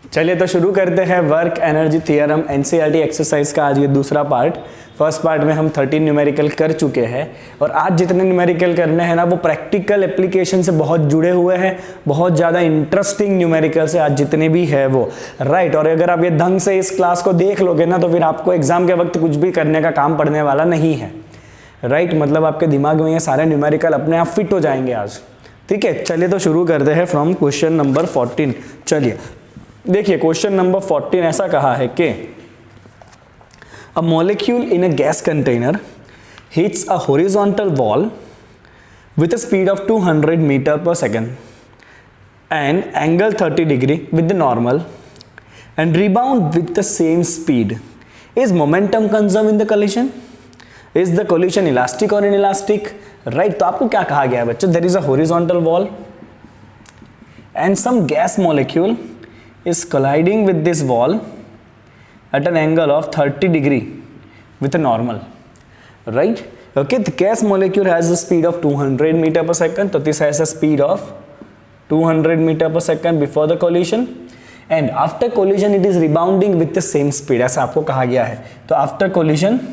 चलिए तो शुरू करते हैं work energy theorem NCERT exercise का आज ये दूसरा पार्ट। फर्स्ट पार्ट में हम 13 न्यूमेरिकल कर चुके हैं और आज जितने न्यूमेरिकल करने हैं ना वो प्रैक्टिकल एप्लीकेशन से बहुत जुड़े हुए हैं, बहुत ज़्यादा इंटरेस्टिंग न्यूमेरिकल से आज जितने भी है वो राइट। और अगर आप ये ढंग से इस क्लास को देख लोगे ना तो फिर आपको एग्जाम के वक्त कुछ भी करने का काम पड़ने वाला नहीं है राइट। मतलब आपके दिमाग में ये सारे न्यूमेरिकल अपने आप फिट हो जाएंगे आज। ठीक है, चलिए तो शुरू करते हैं फ्रॉम क्वेश्चन नंबर 14। चलिए देखिए क्वेश्चन नंबर 14 ऐसा कहा है कि a molecule in a gas container hits a horizontal wall with a speed of 200 metre per second and angle 30 degree with the normal and rebound with the same speed. Is momentum conserve in the collision? Is the collision elastic और inelastic? Right, तो आपको क्या कहा गया है बच्चों? There is a horizontal wall and some gas molecule is colliding with this wall at an angle of 30 degree with a normal, right? Okay, the gas molecule has a speed of 200 meter per second, so this has a speed of 200 meter per second before the collision and after collision it is rebounding with the same speed, ऐसा आपको कहा गया है। तो after collision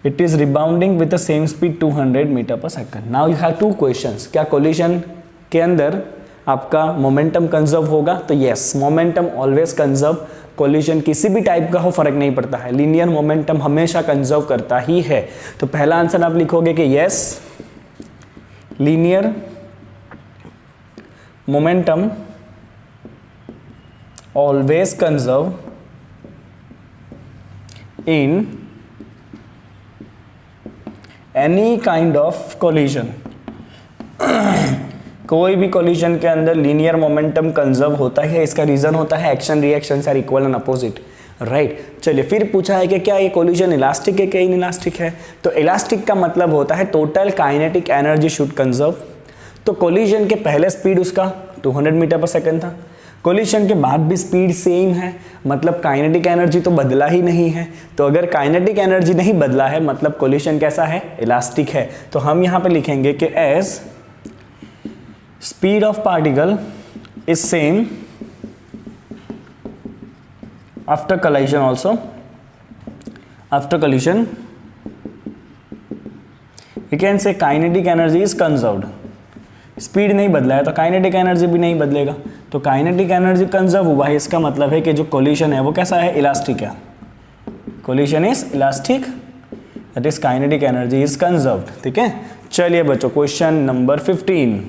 it is rebounding with the same speed 200 meter per second. Now you have two questions, क्या collision के अंदर आपका मोमेंटम कंजर्व होगा? तो yes, momentum always conserve. Collision किसी भी टाइप का हो फर्क नहीं पड़ता है, लीनियर मोमेंटम हमेशा कंजर्व करता ही है। तो पहला आंसर आप लिखोगे कि yes, linear momentum always conserve in any kind of collision. कोई भी कोलिजन के अंदर लीनियर मोमेंटम कंजर्व होता है। इसका रीजन होता है action reactions are equal and opposite, right. चलिए फिर पूछा है कि क्या ये कोलिजन इलास्टिक है क्या इनइलास्टिक है? तो इलास्टिक का मतलब होता है total kinetic energy should conserve. तो कोलिजन के पहले स्पीड उसका 200 मीटर पर सेकंड था, कोलिजन के बाद भी स्पीड सेम है, मतलब काइनेटिक एनर्जी तो बदला ही नहीं है। तो अगर काइनेटिक एनर्जी नहीं बदला है मतलब कोलिजन कैसा है? इलास्टिक है। तो हम यहाँ पे लिखेंगे कि as speed of particle is same after collision also. After collision we can say kinetic energy is conserved. Speed नहीं बदला है तो काइनेटिक एनर्जी भी नहीं बदलेगा। तो काइनेटिक एनर्जी कंजर्व हुआ है, इसका मतलब है कि जो कोलिशन है वो कैसा है? इलास्टिक है। Collision is elastic, that is kinetic energy is conserved. ठीक है, चलिए बच्चों क्वेश्चन नंबर 15।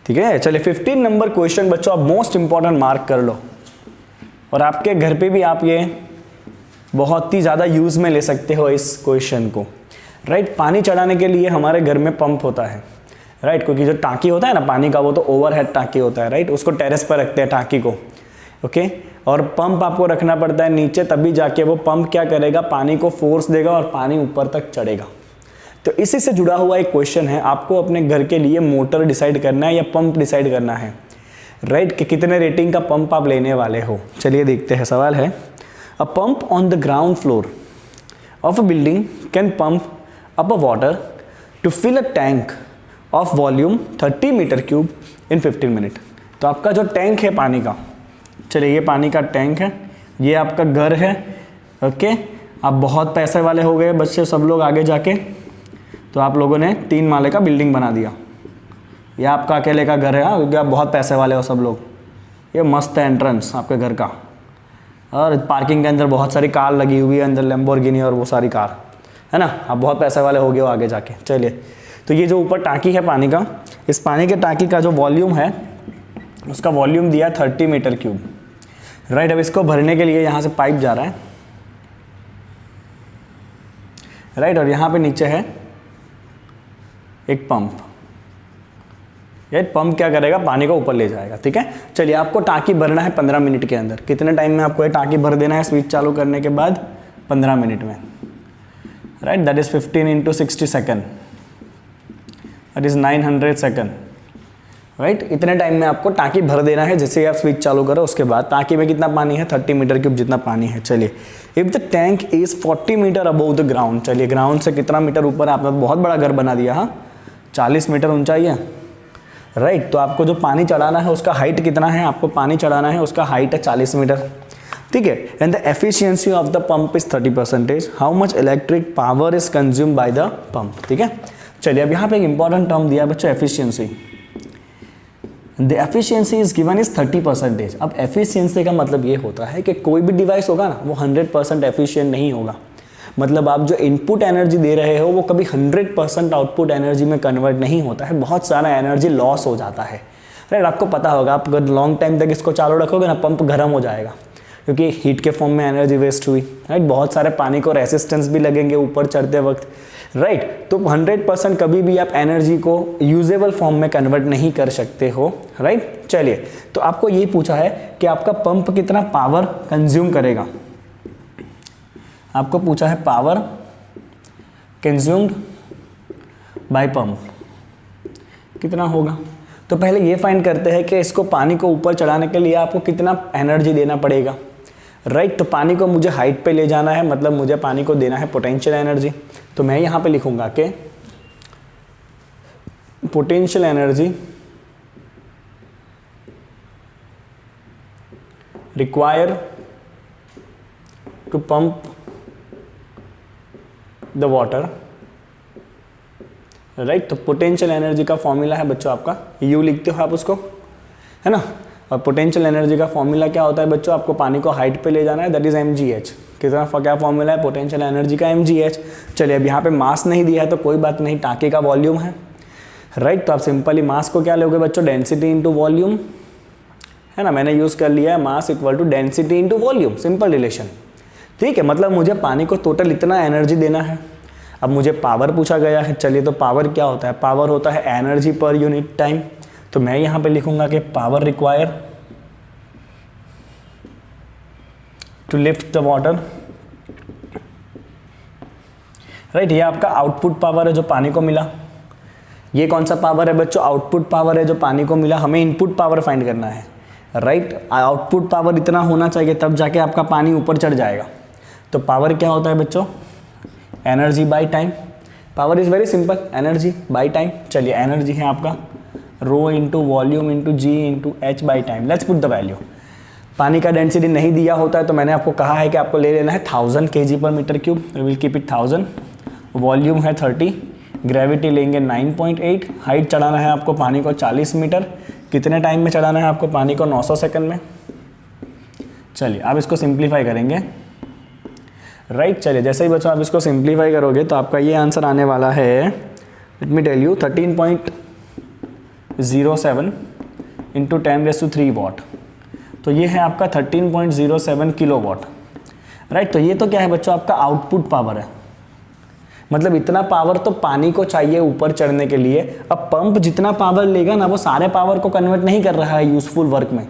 ठीक है, चलिए 15 नंबर क्वेश्चन बच्चों आप मोस्ट इंपॉर्टेंट मार्क कर लो और आपके घर पे भी आप ये बहुत ही ज़्यादा यूज़ में ले सकते हो इस क्वेश्चन को, राइट। पानी चढ़ाने के लिए हमारे घर में पंप होता है, राइट, क्योंकि जो टांकी होता है ना पानी का वो तो ओवरहेड टांकी होता है, राइट। उसको टेरेस पर रखते हैं टांकी को, ओके। और पंप आपको रखना पड़ता है नीचे, तभी जाके वो पंप क्या करेगा? पानी को फोर्स देगा और पानी ऊपर तक चढ़ेगा। तो इसी से जुड़ा हुआ एक क्वेश्चन है, आपको अपने घर के लिए मोटर डिसाइड करना है या पंप डिसाइड करना है, राइट, कि कितने रेटिंग का पंप आप लेने वाले हो। चलिए देखते हैं, सवाल है a pump on the ground floor of a building can pump up a water to fill a tank of volume 30 metre cube in 15 minute. तो आपका जो टैंक है पानी का, चलिए ये पानी का टैंक है, ये आपका घर है, ओके। आप बहुत पैसे वाले हो गए बच्चे सब लोग आगे जाके, तो आप लोगों ने 3 माले का बिल्डिंग बना दिया। ये आपका अकेले का घर है, क्योंकि आप बहुत पैसे वाले हो सब लोग। ये मस्त है एंट्रेंस आपके घर का, और पार्किंग के अंदर बहुत सारी कार लगी हुई है, अंदर लैम्बोर्गिनी और वो सारी कार है ना। आप बहुत पैसे वाले हो गए हो आगे जाके। चलिए, तो ये जो ऊपर टाँकी है पानी का, इस पानी के टाँकी का जो वॉल्यूम है उसका वॉल्यूम दिया 30 मीटर क्यूब, राइट। अब इसको भरने के लिए यहाँ से पाइप जा रहा है, राइट, और यहाँ पे नीचे है एक पंप। ये पंप क्या करेगा? पानी को ऊपर ले जाएगा। ठीक है, चलिए आपको टाँकी भरना है 15 मिनट के अंदर। कितने टाइम में आपको ये टाँकी भर देना है स्विच चालू करने के बाद? 15 मिनट में, right. That is 15 × 60 second, that is 900 second, right. इतने टाइम में आपको टाँकी भर देना है। जैसे ही आप स्विच चालू करो उसके बाद टाँकी में कितना पानी है? 30 मीटर क्यूब जितना पानी है। चलिए, if the tank is 40 metre above the ground, चलिए ग्राउंड से कितना मीटर ऊपर? आपने बहुत बड़ा घर बना दिया, हाँ, 40 मीटर ऊंचाई है, राइट। तो आपको जो पानी चढ़ाना है उसका हाइट कितना है, आपको पानी चढ़ाना है उसका हाइट है 40 मीटर, ठीक है। And the efficiency of the pump is 30%। How much electric power is consume by the pump, ठीक है। चलिए अब यहाँ पे एक इंपॉर्टेंट टर्म दिया है बच्चों, efficiency. The efficiency is given is 30%। अब एफिशिएंसी का मतलब ये होता है कि कोई भी डिवाइस होगा ना वो 100% एफिशिएंट नहीं होगा। मतलब आप जो इनपुट एनर्जी दे रहे हो वो कभी 100% आउटपुट एनर्जी में कन्वर्ट नहीं होता है, बहुत सारा एनर्जी लॉस हो जाता है, राइट। आपको पता होगा, आप अगर लॉन्ग टाइम तक इसको चालू रखोगे ना पंप गर्म हो जाएगा क्योंकि हीट के फॉर्म में एनर्जी वेस्ट हुई, राइट। बहुत सारे पानी को रेसिस्टेंस भी लगेंगे ऊपर चढ़ते वक्त, राइट। तो 100% कभी भी आप एनर्जी को यूजेबल फॉर्म में कन्वर्ट नहीं कर सकते हो, राइट। चलिए, तो आपको ये पूछा है कि आपका पंप कितना पावर कंज्यूम करेगा। आपको पूछा है पावर कंज्यूम्ड बाय पंप कितना होगा। तो पहले ये फाइंड करते हैं कि इसको पानी को ऊपर चढ़ाने के लिए आपको कितना एनर्जी देना पड़ेगा, राइट। तो पानी को मुझे हाइट पे ले जाना है, मतलब मुझे पानी को देना है पोटेंशियल एनर्जी। तो मैं यहाँ पे लिखूंगा कि potential energy require to pump the water, right. तो पोटेंशियल एनर्जी का फॉर्मूला है बच्चों आपका, यू लिखते हो आप उसको, है ना। और पोटेंशियल एनर्जी का फॉर्मूला क्या होता है बच्चों, आपको पानी को हाइट पे ले जाना है, दैट इज mgh। कितना क्या फॉर्मूला है पोटेंशियल एनर्जी का, mgh। चलिए अब यहाँ पे मास नहीं दिया है तो कोई बात नहीं, टाँके का वॉल्यूम है, राइट। तो आप सिंपली मास को क्या लोगे बच्चों, डेंसिटी इंटू वॉल्यूम, है ना। मैंने यूज़ कर लिया है mass equal to density into volume, simple relation, ठीक है। मतलब मुझे पानी को टोटल इतना एनर्जी देना है। अब मुझे पावर पूछा गया है, चलिए तो पावर क्या होता है, पावर होता है एनर्जी पर यूनिट टाइम। तो मैं यहाँ पे लिखूंगा कि power require to lift the water, right. ये आपका आउटपुट पावर है जो पानी को मिला। ये कौन सा पावर है बच्चों, आउटपुट पावर है जो पानी को मिला। हमें इनपुट पावर फाइंड करना है, राइट। आउटपुट पावर इतना होना चाहिए तब जाके आपका पानी ऊपर चढ़ जाएगा। तो पावर क्या होता है बच्चों, energy by time. Power is very simple, energy by time. चलिए एनर्जी है आपका rho into volume into g into h by time. Let's put the value. पानी का डेंसिटी नहीं दिया होता है तो मैंने आपको कहा है कि आपको ले लेना है 1000 kg/m³। Will keep it 1000। Volume है 30, ग्रेविटी लेंगे 9.8, हाइट चढ़ाना है आपको पानी को 40 मीटर। कितने टाइम में चढ़ाना है आपको पानी को, 900 सेकंड में। चलिए अब इसको सिंप्लीफाई करेंगे, राइट। चलिए जैसे ही बच्चों आप इसको सिंप्लीफाई करोगे तो आपका ये आंसर आने वाला है, let me tell you, 13.07 into 10⁻³ watt. तो ये है आपका 13.07 किलोवाट, राइट। तो ये तो क्या है बच्चों, आपका आउटपुट पावर है। मतलब इतना पावर तो पानी को चाहिए ऊपर चढ़ने के लिए। अब पंप जितना पावर लेगा ना वो सारे पावर को कन्वर्ट नहीं कर रहा है यूजफुल वर्क में।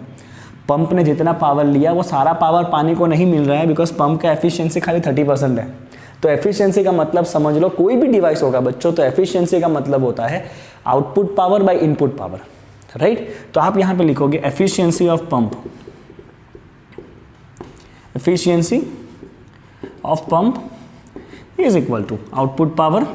पंप ने जितना पावर लिया वो सारा पावर पानी को नहीं मिल रहा है, बिकॉज पंप का एफिशिएंसी खाली 30% है। तो एफिशिएंसी का मतलब समझ लो, कोई भी डिवाइस होगा बच्चों तो एफिशिएंसी का मतलब होता है output power by input power, right. तो आप यहाँ पे लिखोगे efficiency of pump, efficiency of pump is equal to output power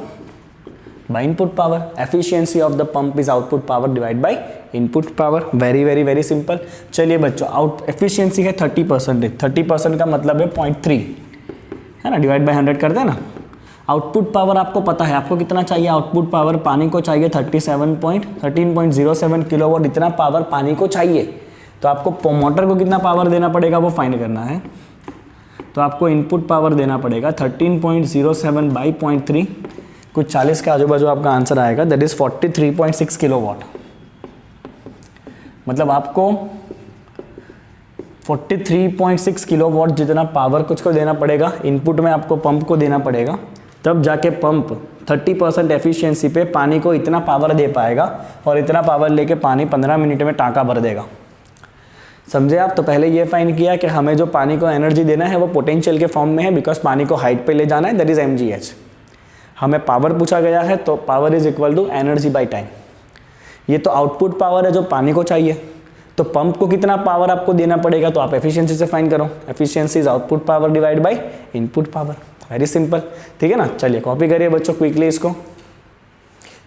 by input power. Efficiency of the pump is output power divided by input power. very simple. चलिए बच्चों, out efficiency है 30%। 30% का मतलब है 0.3, है ना, डिवाइड बाय 100 कर देना। आउटपुट पावर आपको पता है, आपको कितना चाहिए आउटपुट पावर, पानी को चाहिए 13.07 किलोवाट। इतना पावर पानी को चाहिए तो आपको मोटर को कितना पावर देना पड़ेगा वो फाइंड करना है। तो आपको इनपुट पावर देना पड़ेगा 13.07 बाई 0.3, कुछ 40 के आजू बाजू आपका आंसर आएगा, दैट इज 43.6 किलोवाट। मतलब आपको 43.6 किलोवाट जितना पावर कुछ को देना पड़ेगा, इनपुट में आपको पंप को देना पड़ेगा, तब जाके पंप 30% एफिशिएंसी पे पानी को इतना पावर दे पाएगा और इतना पावर लेके पानी 15 मिनट में टाँका भर देगा। समझे आप। तो पहले ये फाइंड किया कि हमें जो पानी को एनर्जी देना है वो पोटेंशियल के फॉर्म में है, बिकॉज पानी को हाइट पे ले जाना है, दैट इज mgh। हमें पावर पूछा गया है तो power is equal to energy by time. ये तो आउटपुट पावर है जो पानी को चाहिए, तो पंप को कितना पावर आपको देना पड़ेगा तो आप एफिशिएंसी से फाइंड करो। Efficiency is output power divide by input power, very simple, ठीक है ना। चलिए कॉपी करिए बच्चों क्विकली इसको।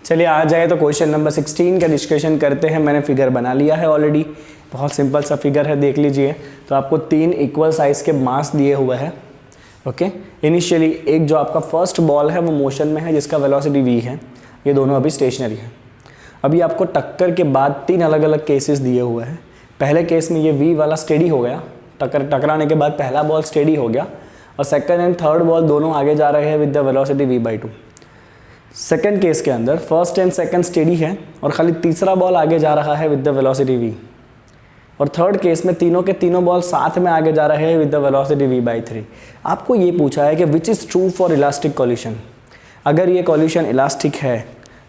चलिए आ जाए तो क्वेश्चन नंबर 16 का डिस्कशन करते हैं। मैंने फिगर बना लिया है ऑलरेडी, बहुत सिंपल सा फिगर है, देख लीजिए। तो आपको 3 इक्वल साइज के मास दिए हुए हैं। ओके, इनिशियली एक जो आपका फर्स्ट बॉल है वो मोशन में है जिसका वेलोसिटी v है, ये दोनों अभी स्टेशनरी है। अभी आपको टक्कर के बाद 3 अलग अलग केसेस दिए हुए हैं। पहले केस में ये v वाला स्टेडी हो गया, टकराने के बाद पहला बॉल स्टेडी हो गया, और सेकंड एंड थर्ड बॉल दोनों आगे जा रहे हैं with the velocity v/2। Second case के अंदर फर्स्ट एंड सेकंड स्टेडी है और खाली तीसरा बॉल आगे जा रहा है विद द वेलोसिटी v। और थर्ड केस में तीनों के तीनों बॉल साथ में आगे जा रहे हैं विद द वेलोसिटी v/3। आपको ये पूछा है कि which is true for elastic coalition. अगर ये कॉलिशन इलास्टिक है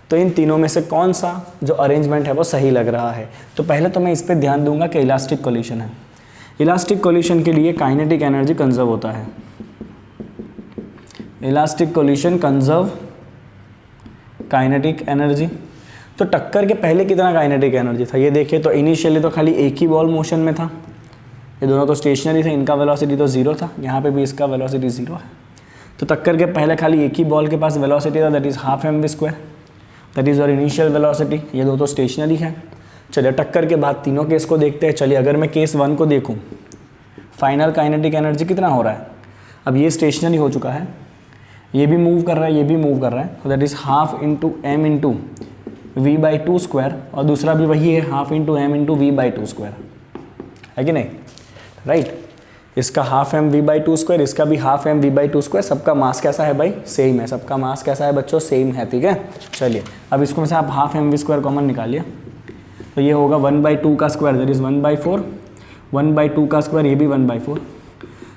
तो इन तीनों में से कौन सा जो अरेंजमेंट है वो सही लग रहा है। तो पहले तो मैं इस पर ध्यान दूंगा कि इलास्टिक कॉलिशन है। इलास्टिक कॉलिशन के लिए काइनेटिक एनर्जी कंजर्व होता है। Elastic coalition conserve kinetic energy. तो टक्कर के पहले कितना काइनेटिक एनर्जी था ये देखिए। तो इनिशियली तो खाली एक ही बॉल मोशन में था, ये दोनों तो स्टेशनरी थे, इनका वेलोसिटी तो 0 था, यहाँ पे भी इसका वेलोसिटी 0 है। तो टक्कर के पहले खाली एक ही बॉल के पास वेलोसिटी था, that is half mv², that is और इनिशियल वेलोसिटी। ये दो तो स्टेशनरी है। चलिए टक्कर के बाद तीनों केस को देखते हैं। चलिए अगर मैं केस 1 को देखूँ, फाइनल काइनेटिक एनर्जी कितना हो रहा है। अब ये स्टेशनरी हो चुका है, ये भी मूव कर रहा है, ये भी मूव कर रहा है, तो that is half into m into v/2², और दूसरा भी वही है, half into m into v/2², है कि नहीं, राइट। इसका हाफ m v/2², इसका भी हाफ m v/2²। सबका मास कैसा है भाई, सेम है। सबका मास कैसा है बच्चों, सेम है, ठीक है। चलिए अब इसको में से आप हाफ mv² कॉमन निकालिए, तो ये होगा 1/2 का स्क्वायर, दैट इज़ 1/4, 1/2 का स्क्वायर, ये भी 1/4।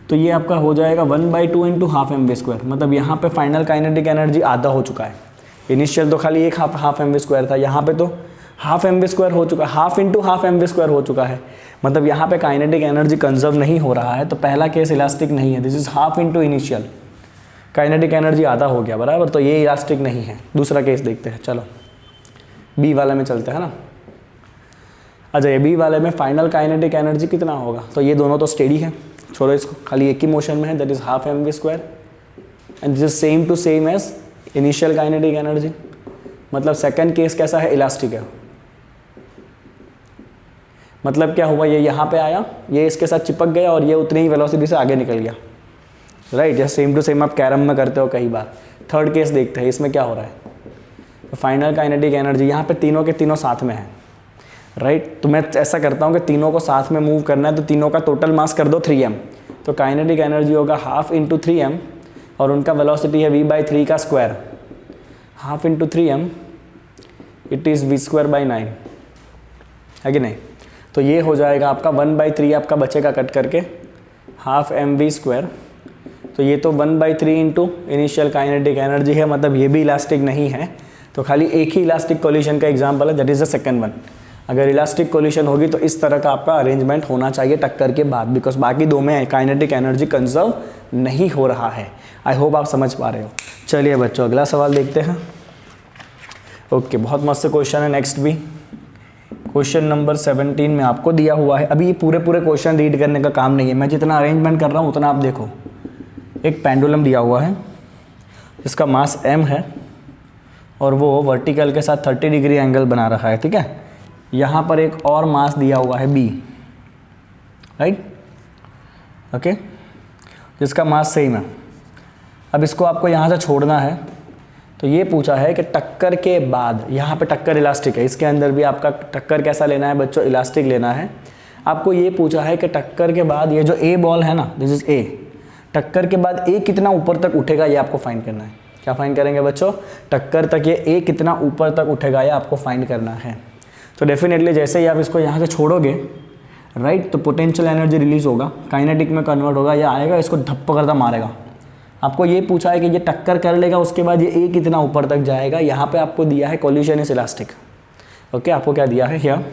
तो ये आपका हो जाएगा 1/2 इंटू हाफ mv²। मतलब यहाँ पे फाइनल काइनेटिक एनर्जी आधा हो चुका है। इनिशियल तो खाली एक हाफ mv² था, यहाँ पे तो हाफ mv² हो चुका है, हाफ इंटू हाफ mv² हो चुका है। मतलब यहाँ पे काइनेटिक एनर्जी कंजर्व नहीं हो रहा है। तो पहला केस इलास्टिक नहीं है, this is half into initial, kinetic energy आधा हो गया, बराबर। तो ये इलास्टिक नहीं है। दूसरा केस देखते हैं, चलो बी वाले में चलते हैं ना। अच्छा, ये बी वाले में फाइनल काइनेटिक एनर्जी कितना होगा। तो ये दोनों तो स्टेडी है, छोड़ो इसको, खाली एक ही मोशन में है, that is half mv² and this is same to same as initial kinetic energy. मतलब सेकंड केस कैसा है, इलास्टिक है। मतलब क्या हुआ, ये यहाँ पे आया, ये इसके साथ चिपक गया और ये उतनी ही वेलोसिटी से आगे निकल गया, राइट। जैसे सेम टू सेम आप कैरम में करते हो कई बार। थर्ड केस देखते हैं, इसमें क्या हो रहा है। तो फाइनल काइनेटिक एनर्जी यहाँ पे तीनों के तीनों साथ में है, राइट। तो मैं ऐसा करता हूँ कि तीनों को साथ में मूव करना है, तो तीनों का टोटल मास कर दो 3m। तो काइनेटिक एनर्जी होगा हाफ इंटू 3m, और उनका वेलोसिटी है v/3 का square, half into 3m, it is v²/9, है कि नहीं। तो ये हो जाएगा आपका 1/3, आपका बचेगा कट करके, हाफ mv²। तो ये तो 1/3 इंटू इनिशियल काइनेटिक एनर्जी है, मतलब ये भी इलास्टिक नहीं है। तो खाली एक ही इलास्टिक कोलिशन का एग्जाम्पल है, that is the second one. अगर इलास्टिक कोलिशन होगी तो इस तरह का आपका अरेंजमेंट होना चाहिए टक्कर के बाद, बिकॉज बाकी दो में काइनेटिक एनर्जी कंजर्व नहीं हो रहा है। आई होप आप समझ पा रहे हो। चलिए बच्चों अगला सवाल देखते हैं। ओके, बहुत मस्त क्वेश्चन है। नेक्स्ट भी क्वेश्चन नंबर 17 में आपको दिया हुआ है। अभी ये पूरे क्वेश्चन रीड करने का काम नहीं है, मैं जितना अरेंजमेंट कर रहा हूँ उतना आप देखो। एक पेंडुलम दिया हुआ है, इसका मास m है और वो वर्टिकल के साथ 30 डिग्री एंगल बना रखा है, ठीक है। यहाँ पर एक और मास दिया हुआ है b, राइट, ओके, जिसका मास सेम है। अब इसको आपको यहाँ से छोड़ना है, तो ये पूछा है कि टक्कर के बाद, यहाँ पे टक्कर इलास्टिक है, इसके अंदर भी आपका टक्कर कैसा लेना है बच्चों, इलास्टिक लेना है। आपको ये पूछा है कि टक्कर के बाद ये जो ए बॉल है ना, दिस इज ए, टक्कर के बाद ए कितना ऊपर तक उठेगा ये आपको फाइंड करना है। क्या फाइंड करेंगे बच्चों, टक्कर तक ये ए कितना ऊपर तक उठेगा ये आपको फाइंड करना है। तो डेफिनेटली जैसे ही आप इसको यहाँ से छोड़ोगे, राइट, तो पोटेंशियल एनर्जी रिलीज होगा, काइनेटिक में कन्वर्ट होगा, ये आएगा इसको धप्प करता मारेगा। आपको ये पूछा है कि ये टक्कर कर लेगा, उसके बाद ये ए कितना ऊपर तक जाएगा। यहाँ पे आपको दिया है कोलिशन इज इलास्टिक, ओके, आपको क्या दिया है हियर,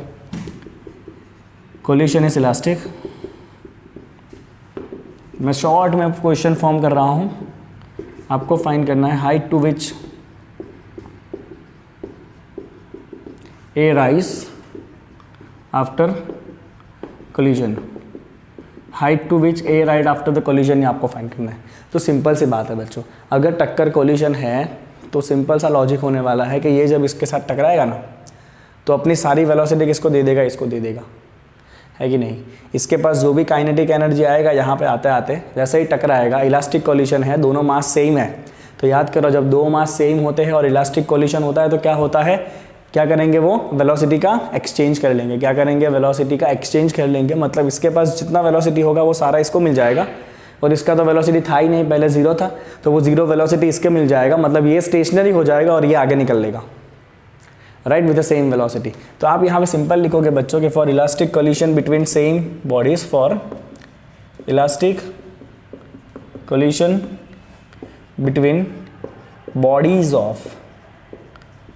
कोलिशन इज इलास्टिक। मैं शॉर्ट में क्वेश्चन फॉर्म कर रहा हूँ, आपको फाइंड करना है height to which a rise after collision, height to which a right after the collision, ये आपको फाइंड करना है। तो सिंपल सी बात है बच्चों, अगर टक्कर कोलिजन है तो सिंपल सा लॉजिक होने वाला है कि ये जब इसके साथ टकराएगा ना तो अपनी सारी वेलोसिटी किसको दे देगा, इसको दे देगा, है कि नहीं। इसके पास जो भी काइनेटिक एनर्जी आएगा यहाँ पे आते आते जैसे ही टकराएगा, इलास्टिक कोलिशन है, दोनों मास सेम है, तो याद करो जब दो मास सेम होते हैं और इलास्टिक कोलिशन होता है तो क्या होता है, क्या करेंगे वो वेलोसिटी का एक्सचेंज कर लेंगे। क्या करेंगे, वेलोसिटी का एक्सचेंज कर लेंगे। मतलब इसके पास जितना वेलोसिटी होगा वो सारा इसको मिल जाएगा, और इसका तो वेलोसिटी था ही नहीं, पहले जीरो था, तो वो जीरो वेलोसिटी इसके मिल जाएगा। मतलब ये स्टेशनरी हो जाएगा और ये आगे निकल लेगा, right, with the same velocity. तो आप यहाँ पे सिंपल लिखोगे बच्चों के for elastic collision between same bodies, for elastic collision between bodies of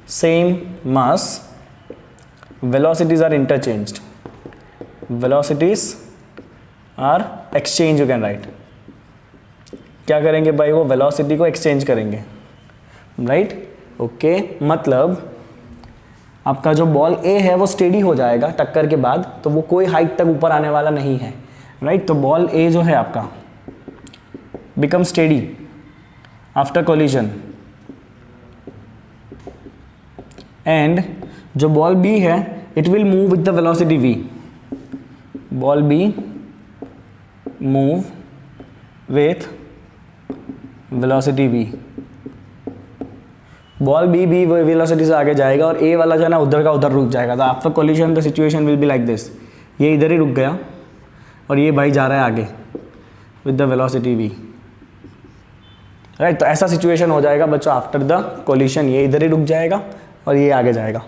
same mass, velocities are interchanged, velocities are exchanged, you can write। क्या करेंगे भाई, वो वेलोसिटी को एक्सचेंज करेंगे, राइट, ओके। मतलब आपका जो बॉल ए है वो स्टेडी हो जाएगा टक्कर के बाद, तो वो कोई हाइट तक ऊपर आने वाला नहीं है, राइट। तो बॉल ए जो है आपका become steady after collision, and जो बॉल बी है it will move with the velocity v, ball B move with velocity v, ball B velocity से आगे जाएगा और ए वाला जो है ना उधर का उधर रुक जाएगा। तो after collision the situation will be like this, ये इधर ही रुक गया और ये भाई जा रहा है आगे with the velocity v, right. तो ऐसा सिचुएशन हो जाएगा बच्चों आफ्टर द कोलिशन, ये इधर ही रुक जाएगा और ये आगे जाएगा,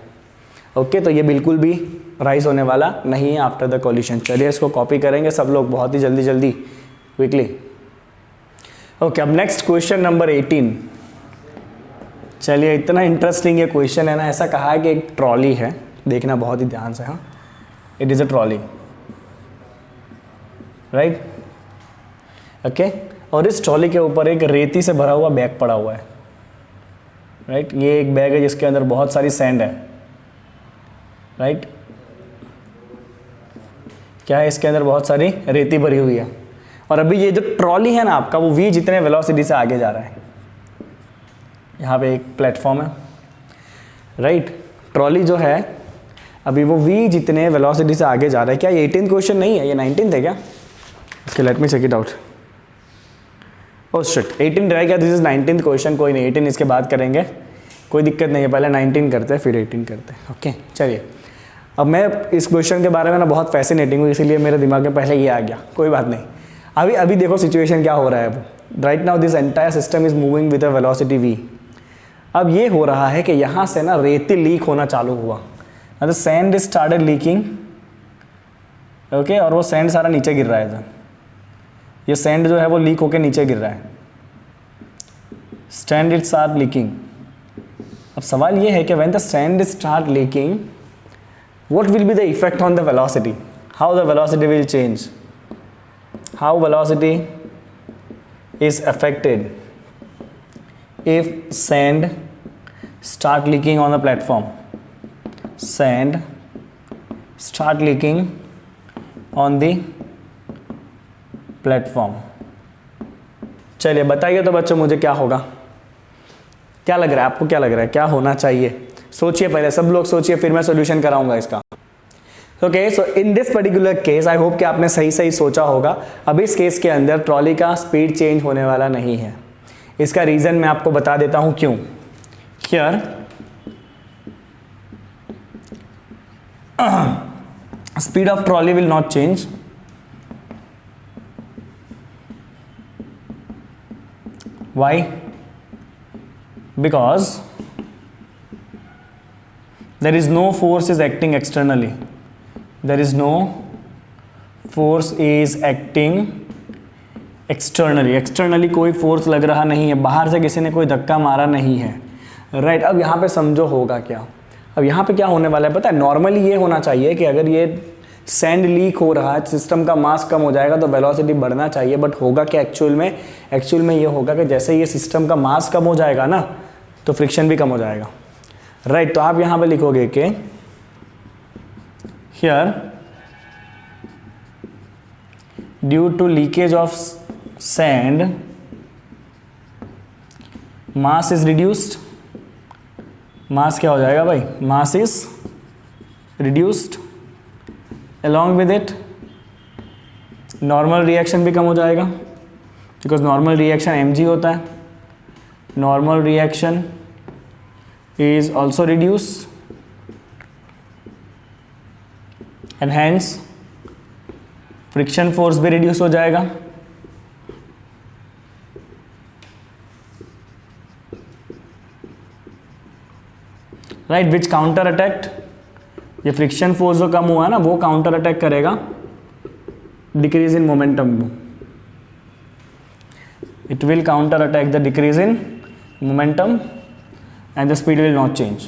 ओके। तो ये बिल्कुल भी राइज होने वाला नहीं है आफ्टर द कोलिशन। चलिए इसको कॉपी करेंगे सब लोग बहुत ही जल्दी जल्दी, क्विकली, ओके। अब नेक्स्ट क्वेश्चन नंबर 18। चलिए इतना इंटरेस्टिंग ये क्वेश्चन है ना, ऐसा कहा है कि एक ट्रॉली है, देखना बहुत ही ध्यान से, हाँ, it is a trolley, right, okay. और इस ट्रॉली के ऊपर एक रेती से भरा हुआ बैग पड़ा हुआ है, राइट। ये एक बैग है जिसके अंदर बहुत सारी सैंड है, राइट। क्या है, इसके अंदर बहुत सारी रेती भरी हुई है। और अभी ये जो ट्रॉली है ना आपका, वो v जितने वेलोसिटी से आगे जा रहा है। यहाँ पे एक प्लेटफॉर्म है, राइट। ट्रॉली जो है अभी वो v जितने वेलोसिटी से आगे जा रहा है। क्या ये 18th क्वेश्चन नहीं है, ये 19th है क्या? Okay, let me check it out. Oh shit, 18 रह गया, दिस इज 19th क्वेश्चन। कोई नहीं, 18 इसके बाद करेंगे, कोई दिक्कत नहीं है, पहले 19 करते हैं फिर 18 करते हैं, ओके। चलिए अब मैं इस क्वेश्चन के बारे में ना बहुत फैसिनेटिंग हूँ, इसीलिए मेरे दिमाग में पहले ये आ गया, कोई बात नहीं। अभी देखो सिचुएशन क्या हो रहा है। अब right now this entire system is moving with a velocity v। अब ये हो रहा है कि यहाँ से ना रेती लीक होना चालू हुआ, मतलब सैंड स्टार्टेड लीकिंग, ओके। और वो सैंड सारा नीचे गिर रहा है, ये सैंड जो है वो लीक होकर नीचे गिर रहा है, सैंड इट स्टार्ट लीकिंग। अब सवाल ये है कि when the sand start leaking what will be the effect on the velocity, how the velocity will change, how velocity is affected if sand start leaking on the platform, sand start leaking on the platform। चलिए बताइए तो बच्चों मुझे क्या होगा, क्या लग रहा है आपको, क्या लग रहा है, क्या होना चाहिए? सोचिए, पहले सब लोग सोचिए, फिर मैं सॉल्यूशन कराऊंगा इसका। Okay, so in this particular case I hope कि आपने सही सही सोचा होगा। अब इस केस के अंदर ट्रॉली का स्पीड चेंज होने वाला नहीं है। इसका रीजन मैं आपको बता देता हूं क्यों। Here speed of trolley will not change, why? Because there is no force is acting externally, there is no force is acting externally कोई फोर्स लग रहा नहीं है, बाहर से किसी ने कोई धक्का मारा नहीं है, राइट। अब यहाँ पे समझो होगा क्या। अब यहाँ पे क्या होने वाला है पता है, नॉर्मली ये होना चाहिए कि अगर ये सैंड लीक हो रहा है, सिस्टम का मास कम हो जाएगा तो वेलोसिटी बढ़ना चाहिए, बट होगा क्या एक्चुअल में ये होगा कि जैसे ये सिस्टम का मास कम हो जाएगा ना तो फ्रिक्शन भी कम हो जाएगा, राइट। तो आप यहां पे लिखोगे कि here due to leakage of sand mass is reduced, mass क्या हो जाएगा भाई, mass is reduced, along with it normal reaction भी कम हो जाएगा, बिकॉज नॉर्मल रिएक्शन mg होता है, normal reaction is also reduce and hence friction force भी रिड्यूस हो जाएगा। राइट, विच काउंटर अटैक्ट, ये फ्रिक्शन फोर्स जो कम हुआ है ना वो काउंटर अटैक करेगा डिक्रीज इन मोमेंटम को, it will counter attack the decrease in momentum and the speed will not change.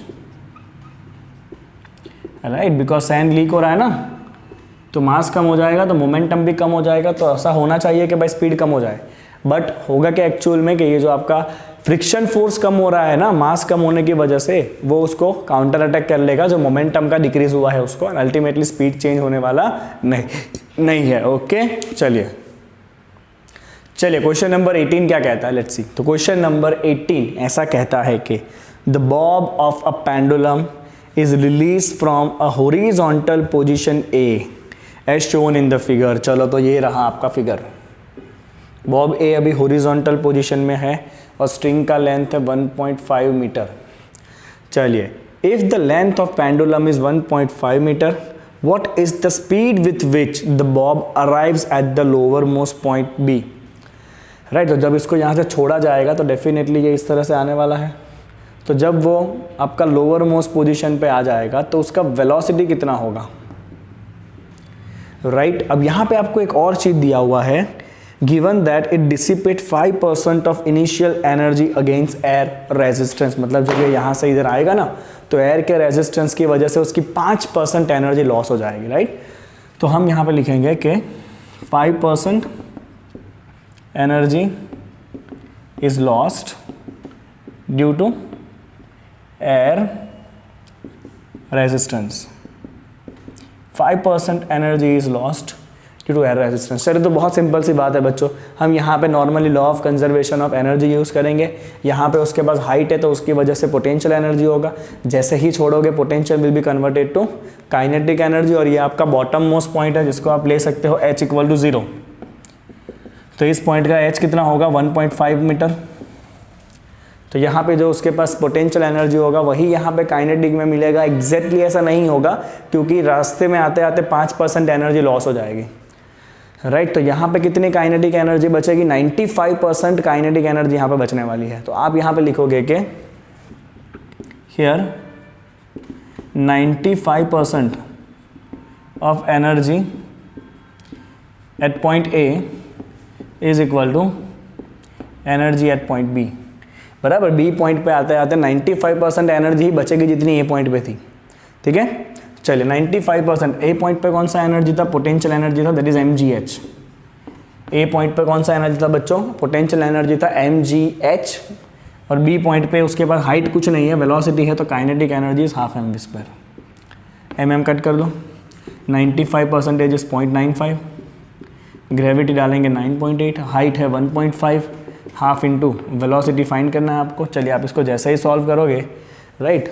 Right, because sand leak हो रहा है ना, तो मास कम हो जाएगा तो मोमेंटम भी कम हो जाएगा, तो ऐसा होना चाहिए कि भाई स्पीड कम हो जाए, बट होगा क्या एक्चुअल में कि ये जो आपका फ्रिक्शन फोर्स कम हो रहा है ना मास कम होने की वजह से, वो उसको काउंटर अटैक कर लेगा जो मोमेंटम का डिक्रीज हुआ है उसको, एंड अल्टीमेटली स्पीड चेंज होने वाला नहीं है। ओके, चलिए क्वेश्चन नंबर 18 क्या कहता है, लेट्स सी। तो क्वेश्चन नंबर 18 ऐसा कहता है कि the bob of a pendulum is release from a horizontal position A as shown in the figure. चलो तो ये रहा आपका फिगर, बॉब ए अभी हॉरिजॉन्टल पोजीशन में है और स्ट्रिंग का लेंथ है 1.5 मीटर। चलिए, if the length of pendulum is 1.5 metre, what is the speed with which the bob arrives at the lower most point B. Right, तो जब इसको यहाँ से छोड़ा जाएगा तो डेफिनेटली ये इस तरह से आने वाला है, तो जब वो आपका लोअर मोस्ट पोजीशन पे आ जाएगा तो उसका वेलोसिटी कितना होगा। राइट, अब यहाँ पे आपको एक और चीज दिया हुआ है, given that it dissipate 5% of initial energy against air resistance, मतलब जब ये यहाँ से इधर आएगा ना तो एयर के रेजिस्टेंस की वजह से उसकी 5% एनर्जी लॉस हो जाएगी। राइट, तो हम यहाँ पे लिखेंगे कि 5% energy is lost due to air resistance, 5% energy is lost due to air resistance. चलिए, तो बहुत सिंपल सी बात है बच्चों, हम यहाँ पे normally law of conservation of energy use करेंगे। यहाँ पे उसके पास हाइट है तो उसकी वजह से पोटेंशियल एनर्जी होगा, जैसे ही छोड़ोगे potential will be converted to kinetic energy, और ये आपका बॉटम मोस्ट पॉइंट है जिसको आप ले सकते हो h = 0। तो इस पॉइंट का h कितना होगा, 1.5 मीटर। तो यहाँ पे जो उसके पास पोटेंशियल एनर्जी होगा वही यहाँ पे काइनेटिक में मिलेगा। एग्जैक्टली ऐसा नहीं होगा क्योंकि रास्ते में आते आते 5% एनर्जी लॉस हो जाएगी। राइट, तो यहाँ पे कितनी काइनेटिक एनर्जी बचेगी, 95% काइनेटिक एनर्जी यहाँ पे बचने वाली है। तो आप यहाँ पे लिखोगे कि here 95% of energy at point A is equal to energy at point B. बराबर, बी पॉइंट पे आते आते 95% एनर्जी ही बचेगी जितनी ए पॉइंट पे थी। ठीक है, चलिए 95% ए पॉइंट पे कौन सा एनर्जी था, पोटेंशियल एनर्जी था, that is mgh। A point पे कौन सा एनर्जी था बच्चों, पोटेंशियल एनर्जी था mgh, और बी पॉइंट पे उसके पास हाइट कुछ नहीं है, वेलोसिटी है, तो kinetic energy is ½ mv²। mm cut कर दो, 95% इज 0.95, ग्रेविटी डालेंगे 9.8, हाइट है 1.5, हाफ इंटू वेलोसिटी फाइंड करना है आपको। चलिए, आप इसको जैसे ही सॉल्व करोगे, राइट,